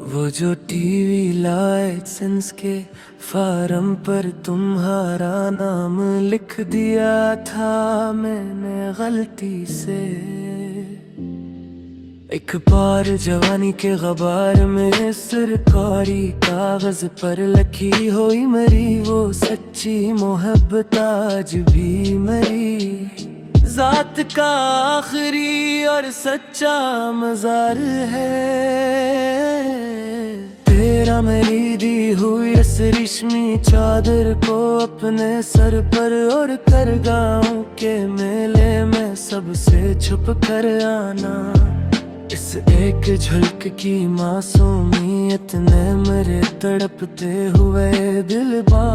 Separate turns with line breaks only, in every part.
वो जो TV licence के फार्म पर तुम्हारा नाम लिख दिया था मैंने गलती से। एक बार जवानी के गबार में सरकारी कागज पर लिखी हुई मरी वो सच्ची मोहब्बत आज भी मरी। जात का आखिरी और सच्चा मजार है तेरा मेरी दी हुई इस रेशमी चादर को अपने सर पर और कर गाँव के मेले में सबसे छुप कर आना। इस एक झलक की मासूमियत ने मेरे तड़पते हुए दिल बा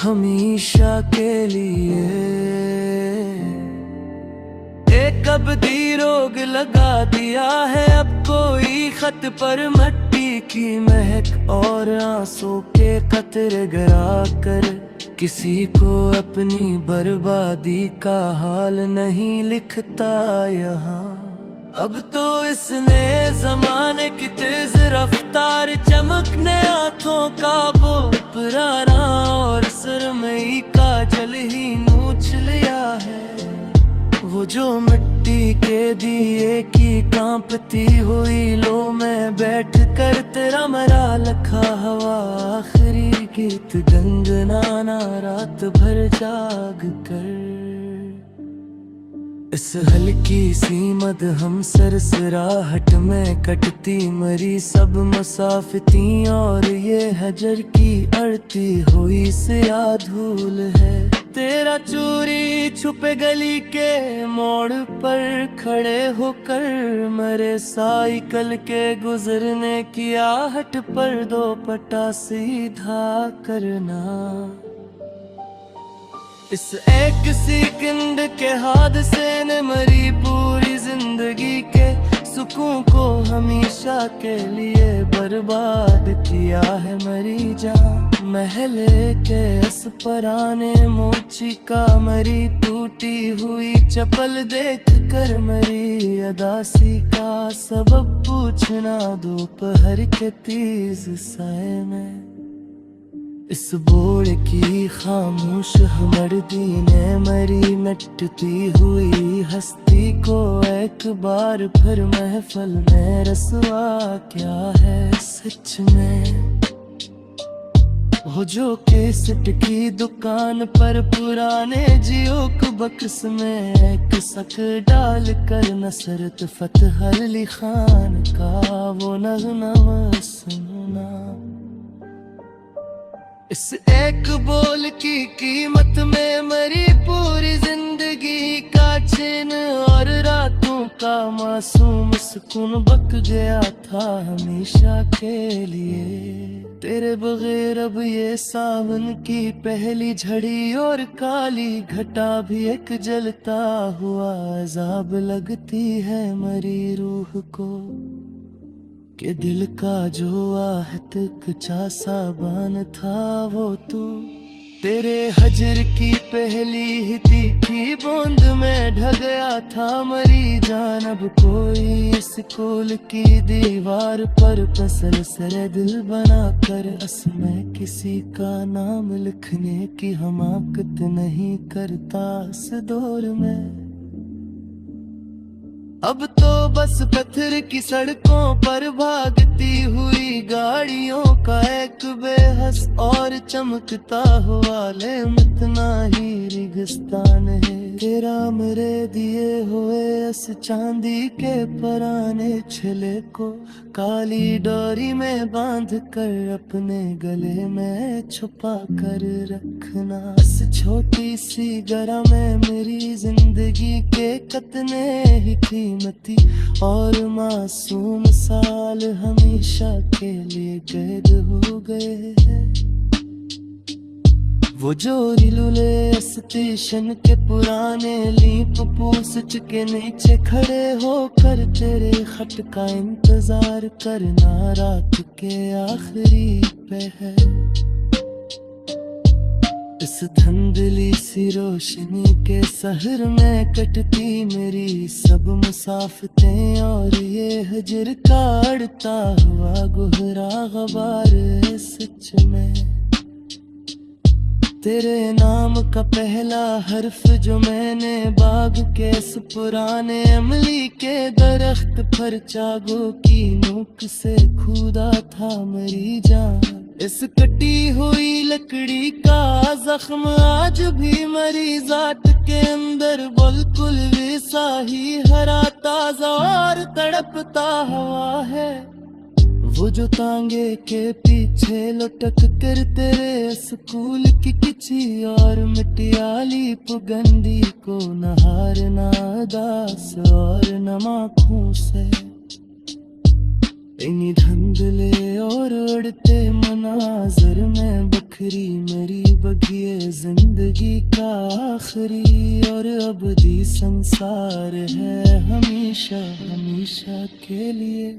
हमेशा के लिए एक अबदी रोग लगा दिया है। अब कोई खत पर मट्टी की महक और आंसू के कतरे गिरा कर किसी को अपनी बर्बादी का हाल नहीं लिखता यहाँ। अब तो इसने जमाने की तेज रफ्तार चमकने आंखों का वो पुराना और सुरमई का जल ही नोच लिया है। वो जो मिट्टी के दिए की कांपती हुई लो में बैठ कर तेरा मरा लखा हवा आखिरी गीत गंगनाना रात भर जाग कर। इस हल्की सी मद हम सरसराहट में कटती मरी सब मुसाफिती और ये हजर की अड़ती हुई सिया धूल है। तेरा चोरी छुपे गली के मोड़ पर खड़े होकर मरे साइकिल के गुजरने की आहट पर दो पटा सीधा करना। इस एक सेकंड के हादसे ने मरी पूरी जिंदगी के सुकून को हमेशा के लिए बर्बाद किया है। मरी जान महले के इस पराने मोची का मरी टूटी हुई चप्पल देख कर मरी अदासी का सबब पूछना दोपहर के तेज साए में। इस बोड़ की खामोश हमर्दी ने मरी मिटती हुई हस्ती को एक बार फिर महफल में रसवा क्या है सच में। वो जो केसट की दुकान पर पुराने जियोक बक्स में एक सक डाल कर नसरत फतेह अली खान का वो नगमा सुना। इस एक बोल की कीमत में मरी पूरी जिंदगी का चैन और रातों का मासूम सुकून बक गया था हमेशा के लिए। तेरे बगैर अब ये सावन की पहली झड़ी और काली घटा भी एक जलता हुआ अजाब लगती है मरी रूह को कि दिल का जो आहत कच्चा साबान था वो तू तेरे हजर की पहली ही तीखी बूंद में ढल गया था मरी जान। अब कोई स्कूल की दीवार पर पसर सर दिल बना कर असमय किसी का नाम लिखने की हमाकत नहीं करता इस दौर में। अब तो बस पत्थर की सड़कों पर भागती हुई गाड़ियों का एक बेहस और चमकता हुआ लेम इतना ही रेगिस्तान है। तेरा मेरे दिए हुए इस चांदी के पराने छले को काली डोरी में बांध कर अपने गले में छुपा कर रखना। इस छोटी सी गरा में मेरी जिंदगी के कितने ही कीमती और मासूम साल हमेशा के लिए कैद हो गए हैं। वो जो रेलवे स्टेशन के पुराने लीप पोस्ट के नीचे खड़े होकर तेरे खत का इंतजार करना रात के आखिरी पहर। इस धुंधली सी रोशनी के सहर में कटती मेरी सब मुसाफतें, और ये हजर काटता हुआ गुहरा गबार है सच में। तेरे नाम का पहला हर्फ जो मैंने बाग के इस पुराने अमली के दरख्त पर चागो की नोक से खुदा था मेरी जान। इस कटी हुई लकड़ी का जख्म आज भी मेरी जात के अंदर बिल्कुल वैसा ही हरा ताजा और तड़पता हवा है। वो जो तांगे के पीछे लुटक कर तेरे स्कूल की किसी और मिटियाली पुगंदी को नहारना दास और नमाखों से। इन्हीं धुंधले और उड़ते मनाजर में बखरी मेरी बगिए जिंदगी का आखिरी और अबदी संसार है हमेशा हमेशा के लिए।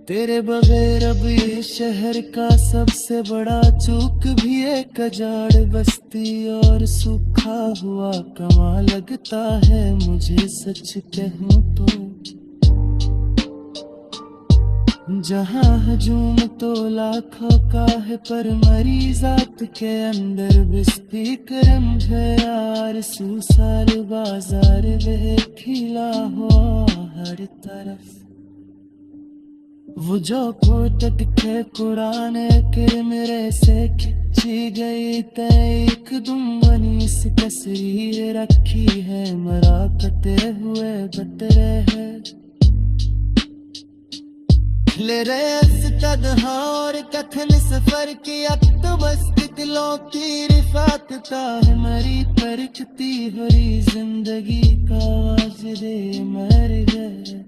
तेरे बगैर अब ये शहर का सबसे बड़ा चूक भी एक अजाड़ बस्ती और सूखा हुआ कमा लगता है मुझे सच कहूँ तो। जहाँ हजूम तो लाखों का है पर मरी जात के अंदर बिस्ती करम यार सुसार बाजार वह खिला हुआ हर तरफ। वो जो कोटक के पुराने के मेरे से खिंची गई तय एक दुम्बनी सी तस्वीर रखी है मरा कटे हुए बतरे है। ले रहे तदहा और कथन सफर की तो बस दिलों की रिफात का है मरी परखती हरी जिंदगी का आवाज दे मर गए।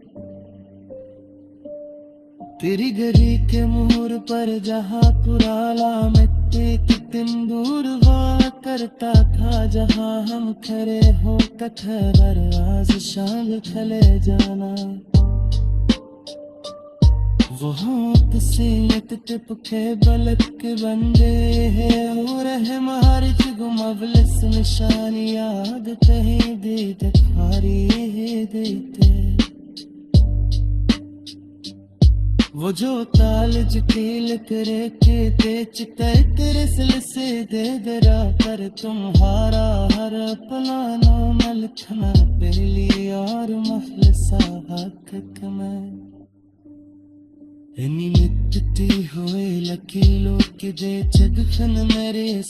तेरी गली के मोड़ पर जहाँ पुराना मिट्टी की तंदूर हुआ करता था, जहाँ हम खड़े हो कठहर आज शाम खले जाना। वो हाथ से टिपके बलक के बंदे है और है मारिच गुमवलस निशानी याद कहीं दे खारी है देते। वो जो तालज खेल करे के तेज तेरे सिल से दे दरा कर तुम्हारा हर पलानो मलखना पहली और मफलसा हक में। इन्हीं मिटती हुए लकीलों के दे जगफन मेरे